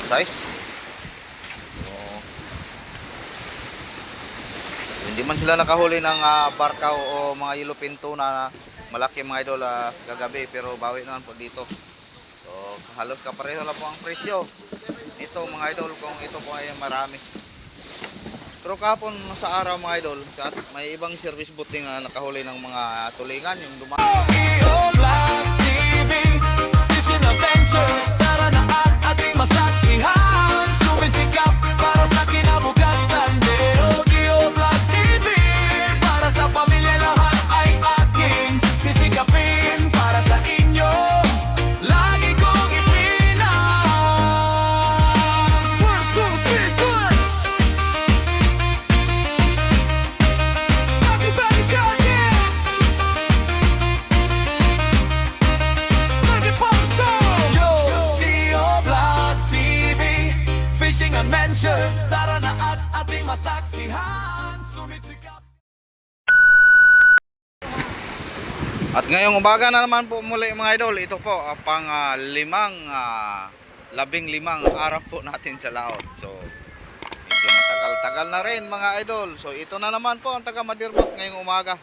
size. So, hindi man sila nakahuli ng barkaw o mga yellowfin tuna na malaki mga idol kagabi, pero bawi naman po dito. So halos kapareho lang po ang presyo ito mga idol kung ito po ay marami. Pero kahapon sa araw mga idol, may ibang service boat din nakahuli ng mga tulingan yung dumaan. Fishing adventure, tara na at ating masaksihan. Sumisikap para sa kinabukasan. Dio Vlog TV, para sa pamilya lahat ay aking sisikapin para sa inyo. Lagi kong ipinang 1, 2, 3, 4. Everybody go, yeah. Let me pop some. Yo, Dio Vlog TV, fishing adventure, tara na at ating masaksihan. Sumisikap. At ngayong umaga na naman po muli mga idol, ito po pang 15 araw po natin sa laot. So medyo matagal-tagal na rin mga idol. So ito na naman po ang taga Madirbot ngayong umaga.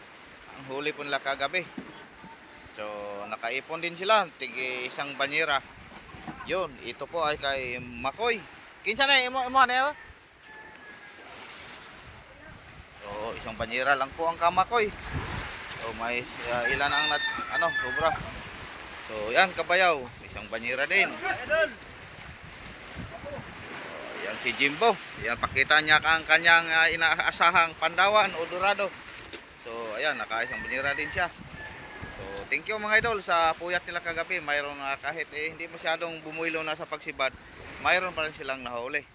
Ang huli po nila kagabi. So nakaipon din sila, tigi isang banyera. Yun, ito po ay kay Makoy. Kinsa na imo na ba? So isang banyera lang po ang kamakoy. So may ilan ang sobra. So yan kabayaw, isang banyera din. So, yan si Jimbo. Yan pakita niya ang kanyang inaasahang pandawan o dorado. So ayan, naka-isang banyera din siya. So thank you mga idol sa puyat nila kagabi. Mayroon kahit hindi masyadong bumuilo na sa pagsibad, mayroon pa rin silang nahuli.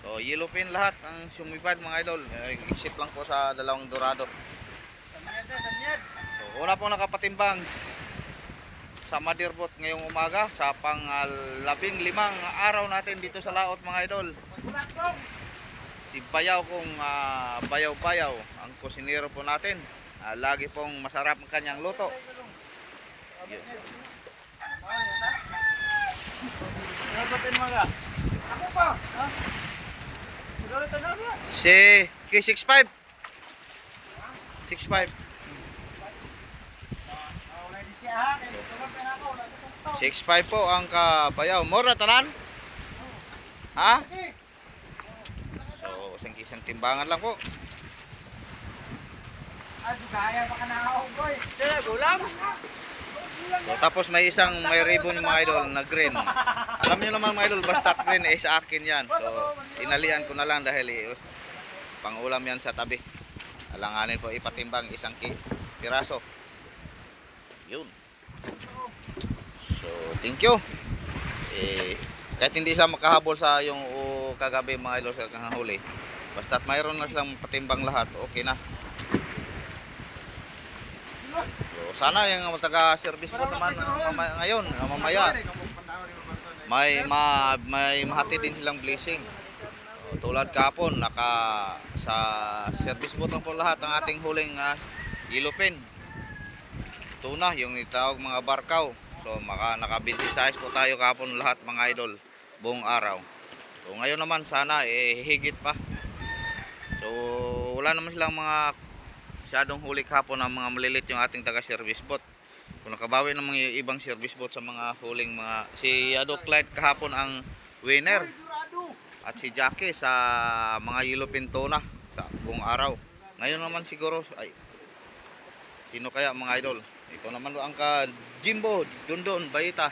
So yellowfin lahat ang sumibad mga idol. Except lang po sa dalawang dorado. So, una pong nakapatimbang sa Madirbot ngayong umaga sa pang 15 araw natin dito sa laot mga idol. Si Bayaw kong bayaw-bayaw ang kusinero po natin. Lagi pong masarap ang kanyang luto. Yun. Si K65 65 65 po ang kabayaw. Mura tanan? Ha? So, isang timbangan lang po. So, tapos may ribbon yung mga idol na green. Alam niyo naman mga idol, basta green sa akin yan. So, tinalian ko na lang dahil pang-ulam yan sa tabi. Alanganin po ipatimbang isang piraso. Yun. So, thank you. Kahit hindi sila makahabol sa yung kagabi mga idol sa kanahuli, basta't mayroon na silang patimbang lahat, okay na. So, sana yung taga-service po naman ngayon, mamaya, may mahati din silang blessing. So, tulad kahapon, sa service boat lang po lahat ang ating huling yellowfin tuna, yung itawag mga barkaw. So naka-20 size po tayo kahapon lahat mga idol buong araw. So ngayon naman sana higit pa. So wala naman silang mga masyadong huli kahapon ng mga malilit yung ating taga-service boat. Kung nakabawi ng mga ibang service boat sa mga huling mga si Clyde kahapon ang winner. At si Jackie sa mga yellowfin tuna sa buong araw. Ngayon naman siguro ay sino kaya mga idol? Ito naman ang Jimbo, Dundon, Bayita.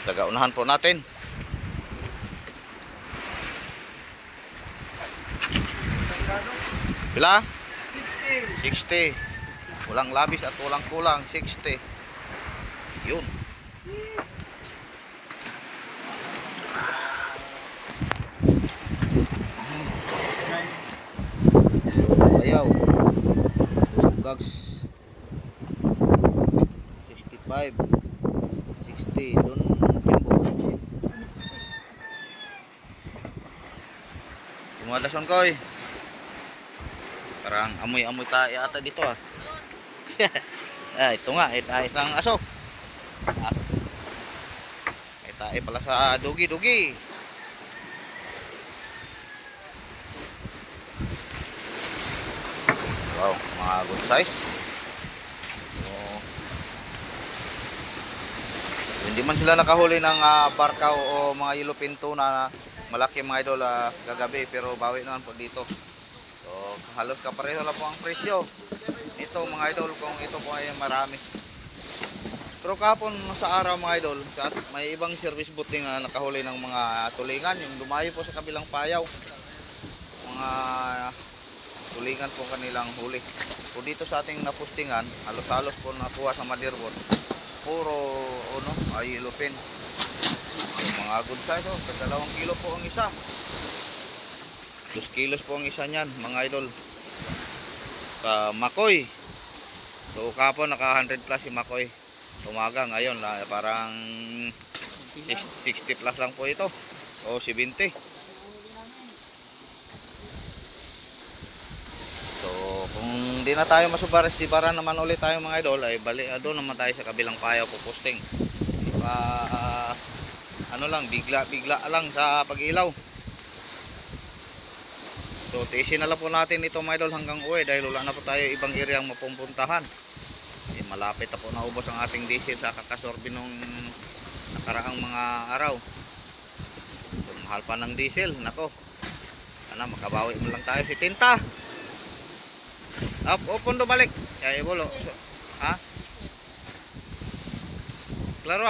Taga-unahan po natin. Pila? 60. 60. Walang labis at walang kulang, 60. Yun. Ayaw. Gags 65 60 doon Jimbo. Lumadason ko Parang amoy-amoy tayo ata dito Ito nga, itae ng aso. Ah, itae pala sa dugi-dugi. Wow, mga good size. So, hindi man sila nakahuli ng barkaw o mga yellowfin tuna na malaki mga idol kagabi, pero bawi naman po dito. So, halos kapareho lang po ang presyo. Ito mga idol, kung ito po ay marami. Pero kahapon sa araw mga idol, may ibang service boat din na nakahuli ng mga tulingan. Yung dumayo po sa kabilang payaw. Mga tulingan po kanilang huli. So dito sa ating napustingan, halos-halos po nakuha sa motherboard. Puro ay yellowfin. So, mga good size sa 2 kilo po ang isa. 2 kilos po ang isa niyan mga idol. Makoy. So kapon naka 100 plus si Makoy. Umaga ngayon parang 60 plus lang po ito. O 70. So kung di na tayo masubar-sibaran naman ulit tayo mga idol, ay doon naman tayo sa kabilang payaw pupusting. Bigla lang sa pag-ilaw. So tiisin na lang po natin ito mga idol hanggang uwi dahil wala na po tayo ibang area ang mapupuntahan. Malapit na po naubos ang ating diesel sa kakasorbe nung nakaraang mga araw. So mahal pa ng diesel, nako. Makabawi mo lang tayo si tinta. Pondo balik. Kaya ibulo. So, ha? Klaro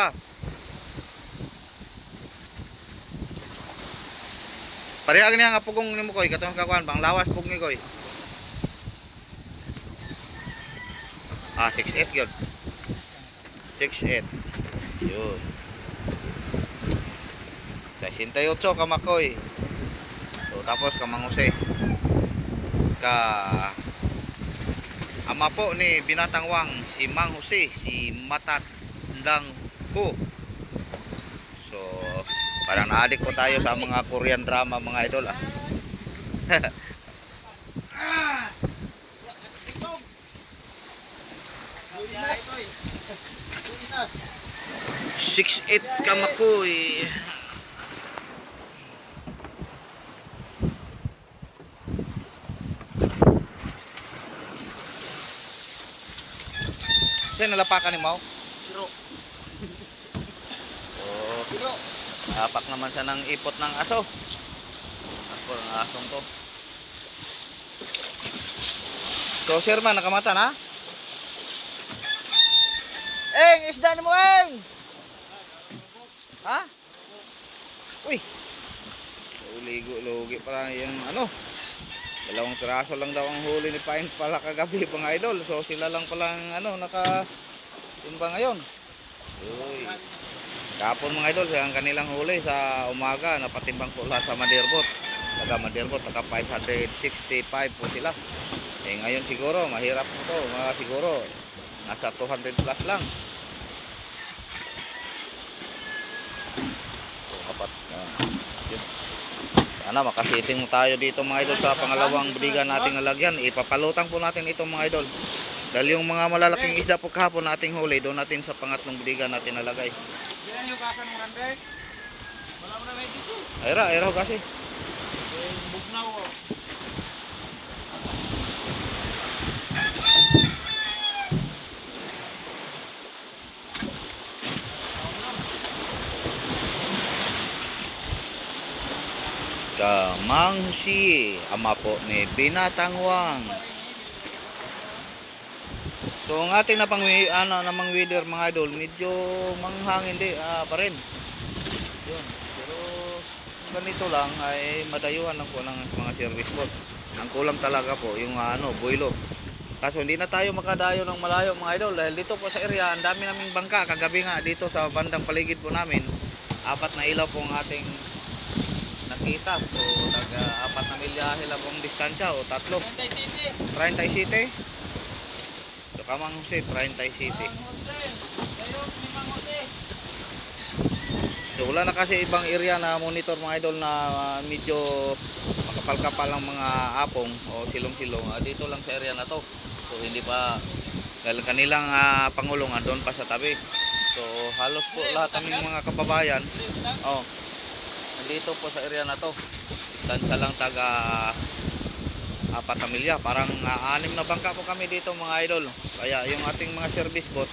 Pareha niya nga pugong ni mo koy, katong kakuan bang lawas pug ni koy. 6'8 yun. 6'8. Yun. 68 ka Makoy. So tapos ka Manguse. Ama po ni Binatang Wang, si Mang Jose, si Matandang Ko. So parang na-addict po tayo sa mga Korean drama mga idol 6'8 ka Makoy. Saan nalapakan ni Mau? Biro. Biro. Apak naman siya ng ipot ng aso. Ako ang asong to. So sir man, nakamata na? Isda ni mo Ha? Uy. Ligo-lugi parang yung 2 piraso lang daw ang huli ni Pain pala kagabi mga idol. So sila lang palang naka timba ngayon. Uy. Kapon mga idol ang kanilang huli sa umaga napatimbang po lahat sa motherboard. Taga motherboard naka 565 po sila. Ngayon siguro mahirap po to, siguro nasa 200 plus lang. Sana makasiting tayo dito mga idol sa pangalawang budigan nating nalagyan. Ipapalutang po natin ito mga idol. Dahil yung mga malalaking isda po kahapon nating huli, doon natin sa pangatlong budigan natin nalagay. Yan yung kasan ng rande. Wala mo na may dito. Ayra kasi. Bugnaw ko. Mang Jose, ama po ni Binatang Wang. So ang ating namang weather mga idol, medyo manghangin pa rin. Yun. Pero ganito lang ay madayuhan lang po ng mga service boat. Ang kulang talaga po yung builo. Kaso hindi na tayo makadayo ng malayo mga idol dahil dito po sa area ang dami naming bangka. Kagabi nga dito sa bandang paligid po namin, 4 na ilaw po ang ating nakita. So nag-4 na milyahe lang pong distansya o 3. 30 City. So Kamang Jose, 30 City. So wala na kasi ibang area na monitor mga idol na medyo makapal-kapal ang mga apong o silong-silong. Dito lang sa area na to. So hindi pa Dahil kanilang pangulong andun pa sa tabi. So halos po lahat kaming mga kababayan, oh, nandito po sa area na to. Distansya lang taga 4 milya, parang 6 na bangka po kami dito mga idol. Kaya yung ating mga service boat,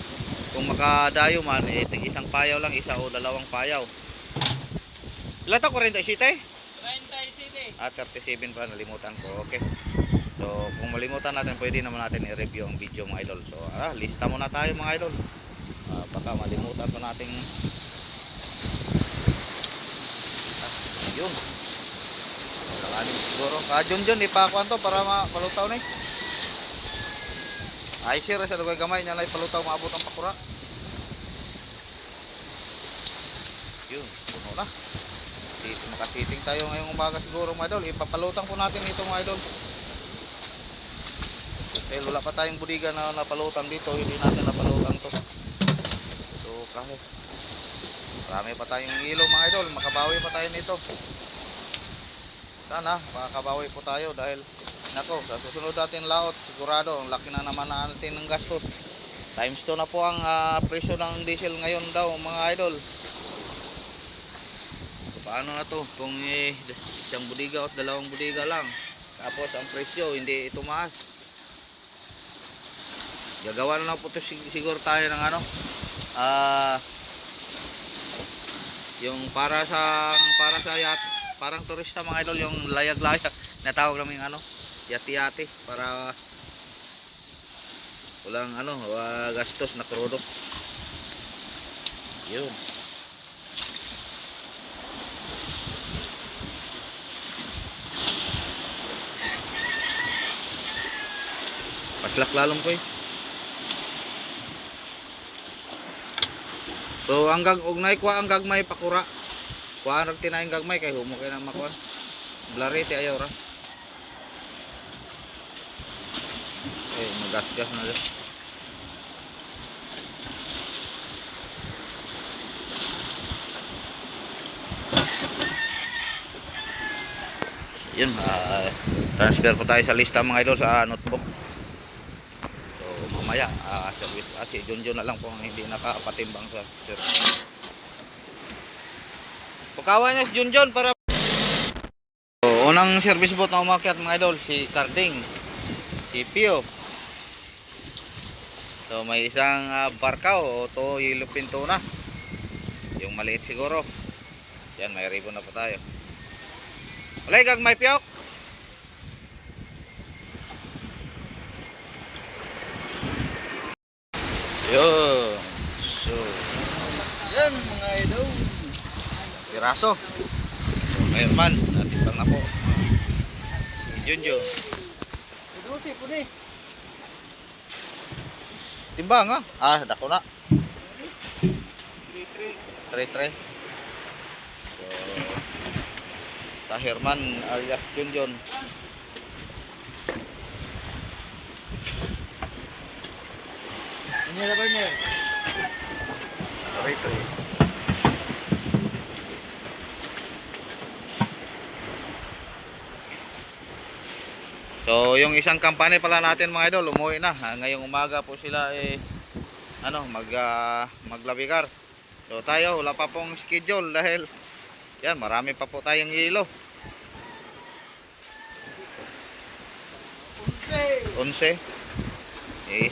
kung makadayo man, tig isang payaw lang, isa o dalawang payaw. Ilan to? 47? 37. 37 pa, nalimutan ko. Okay. So kung malimutan natin, pwede naman natin i-review ang video mga idol. So lista muna tayo mga idol. Baka malimutan pa nating yun. Kalalim siguro. Junjun, ipakuan to para mapalutaw na eh. Ay sir, sa lugay gamay niya lang palutaw, maabot ang pakura. Yun, puno na. Dito makasiting tayo ngayong umaga siguro mga idol. Ipapalutang po natin ito mga idol. Dahil wala pa tayong budiga na napalutang dito, hindi natin napalutang to. So kahit marami pa tayong ilo mga idol, makabawi pa tayo nito. Sana makakabawi po tayo dahil nako, sa susunod natin laot sigurado ang laki na naman natin ng gastos. Times 2 na po ang presyo ng diesel ngayon daw mga idol. So, paano na to kung isang budiga o dalawang budiga lang, tapos ang presyo hindi tumaas. Gagawa na lang po to siguro tayo ng ano, yung para sa yacht, parang turista mga idol, yung layag-layag na tawag namin ano, yati-yati, para walang ano, gastos na krudo. Yun. Paslak lalong ko eh. So hanggang ugnay kuha ang gagmay pakura. Kuha ang tinayang gagmay kay humo kay na makuha. Blarete ayaw ra. Magasgas na dyan. Yun, transfer po tayo sa lista mga idol sa notebook. So mamaya service si Junjun na lang po ang hindi nakapatimbang sa service. Pagkawan niya si Junjun para unang service boat na umakyat mga idol, si Carding, si Pio. So may isang barkaw o to yellow pinto na, yung maliit siguro. Yan, may ribbon na po tayo. Walay kag may piyok. Yun. So Yan mga idol. piraso. So ngayon man natipang na po si Junjun. Duduti po ni. Timbang dako na. 3-3. So Tahirman alias Junjun. Ini ada partner. 3-3. So yung isang kampanya pala natin mga idol umuwi na. Ngayong umaga po sila maglabigar. So tayo wala pa pong schedule dahil yan, marami pa po tayong yelo. 11.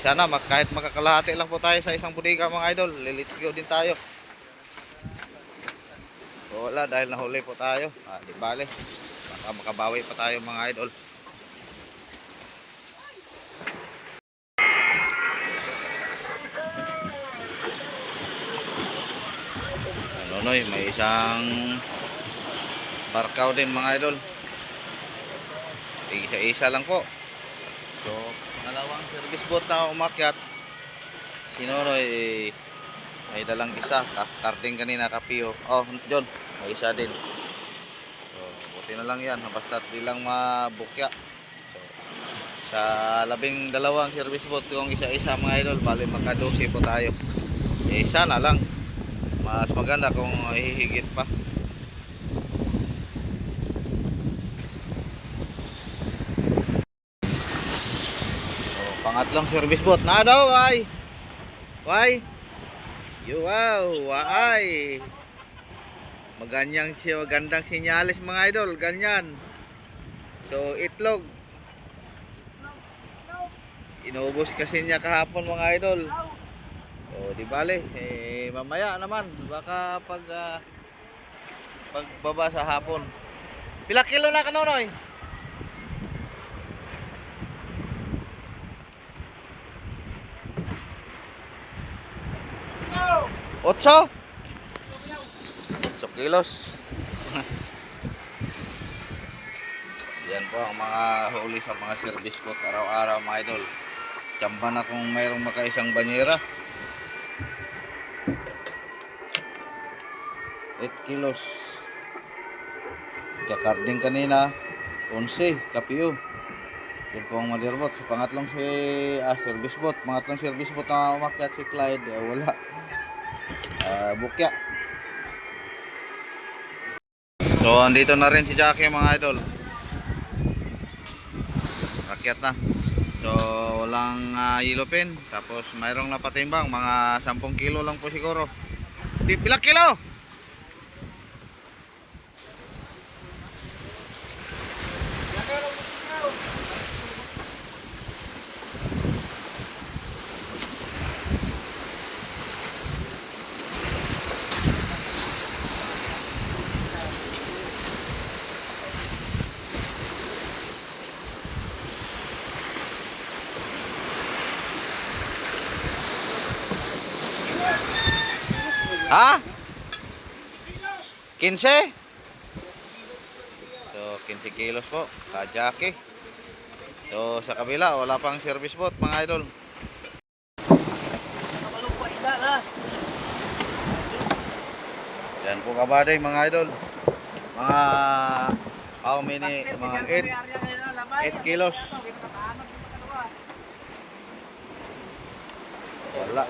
Sana kahit makakalahati lang po tayo sa isang bodega mga idol. Let's go din tayo. So wala, dahil nahuli po tayo. Di bale. Baka makabawi pa tayo mga idol. Noy, may isang barkaw din mga idol. Isa-isa lang po. So, dalawang service boat na umakyat. Si Nonoy may dalang isa. Carding kanina, Kapio. Oh, John, may isa din. So, buti na lang yan. Basta di lang mabukya. So, sa 12 service boat kung isa-isa mga idol, bali maka-12 po tayo. Sana lang. Mas maganda kung hihigit pa. So, Pangatlong service boat na daw, ay. Why? Wow, waay. Magandang sinyalis mga idol, ganyan. So, itlog. Inubos kasi niya kahapon mga idol. So, di bale, mamaya naman baka pagbaba sa hapon. Pila kilo na kanonoy? 8 kilos. Yan po ang mga huli sa mga service boat araw-araw mga idol. Tsamba na kung mayroong makaisang banyera. 8 kilos. Kakarding kanina 11 kapiyo. Yan po ang motherboat. Sa pangatlong service boat. Pangatlong service boat na umakyat si Clyde, wala. Bukya. So andito na rin si Jackie mga idol. Akyat na. So walang yellow pin. Tapos mayroong napatimbang mga 10 kilo lang po siguro. Pila kilo? Ha? 15? So 15 kilos po ka-Jackie. So sa kabila wala pang service boat mga idol. Yan po kabaday mga idol. Mga how many? Mga 8 kilos. Wala.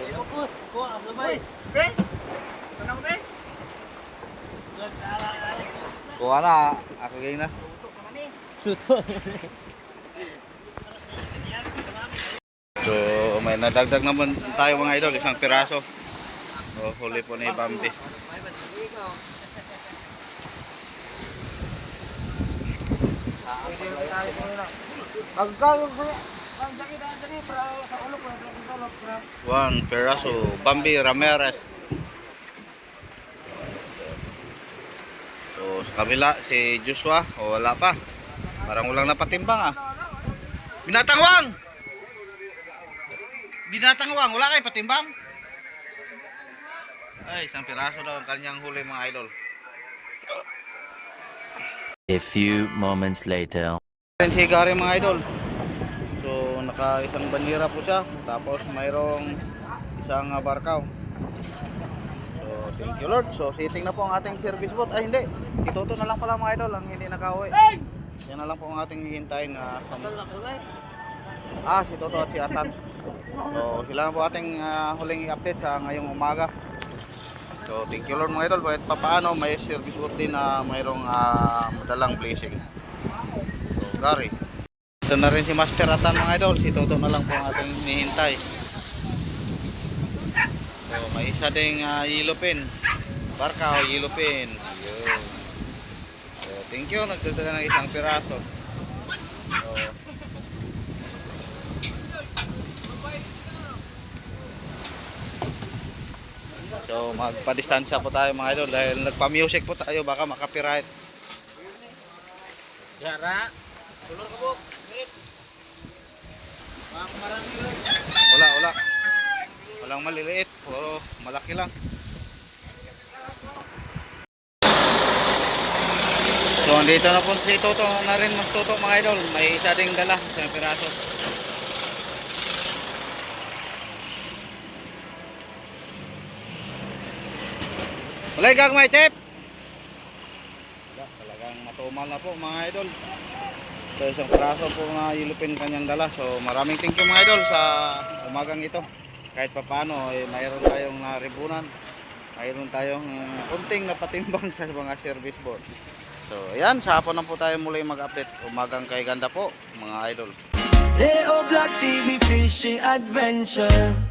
Kuha na, ako gay na. So may nadagdag naman tayo mga idol, isang piraso. So huli po ni Bambi. One piraso, Bambi Ramirez. So sa kabila si Joshua, wala pa. Parang walang napatimbang ah. Binatangwang! Binatangwang, wala kayo patimbang? Ay, isang piraso daw ang kanyang huli mga idol. A few moments later. Si Gary mga idol. So naka isang banira po siya. Tapos mayroong isang barkaw. So thank you Lord. So sitting na po ang ating service boat. Ay hindi, ito na lang pala mga idol ang hindi nakauwi. Yan na lang po ang ating hihintayin na si Toto at si Atan. So sila po ating huling i-update sa ngayong umaga. So thank you Lord mga idol. Kahit papaano may service boat din na mayroong madalang blessing. So Gary. Ito na rin si Master Atan mga idol. Si Toto na lang po ang ating hinihintay. So may isa ding yellow pin. Barkaw, yellow pin. Yun. So thank you. Nagdagdagan ng isang piraso. So magpa-distansya po tayo mga idol dahil nagpa-music po tayo, baka makapiright. Jara. Tulor ka po. Wala. Walang maliliit, puro malaki lang. So andito na po si Toto na rin, mas Toto mga idol. May isa ding dala, isang piraso. Walay gagmay, Chef. Talagang matumal na po mga idol. So isang piraso po na yellow kanyang dala. So maraming thank you mga idol sa umagang ito. Kahit papaano mayroon tayong naribunan. Mayroon tayong kunting napatimbang sa mga service boat. So ayan, sa hapon na po tayo muli mag-update. Umagang kay ganda po mga idol. Leo Black TV Fishing Adventure.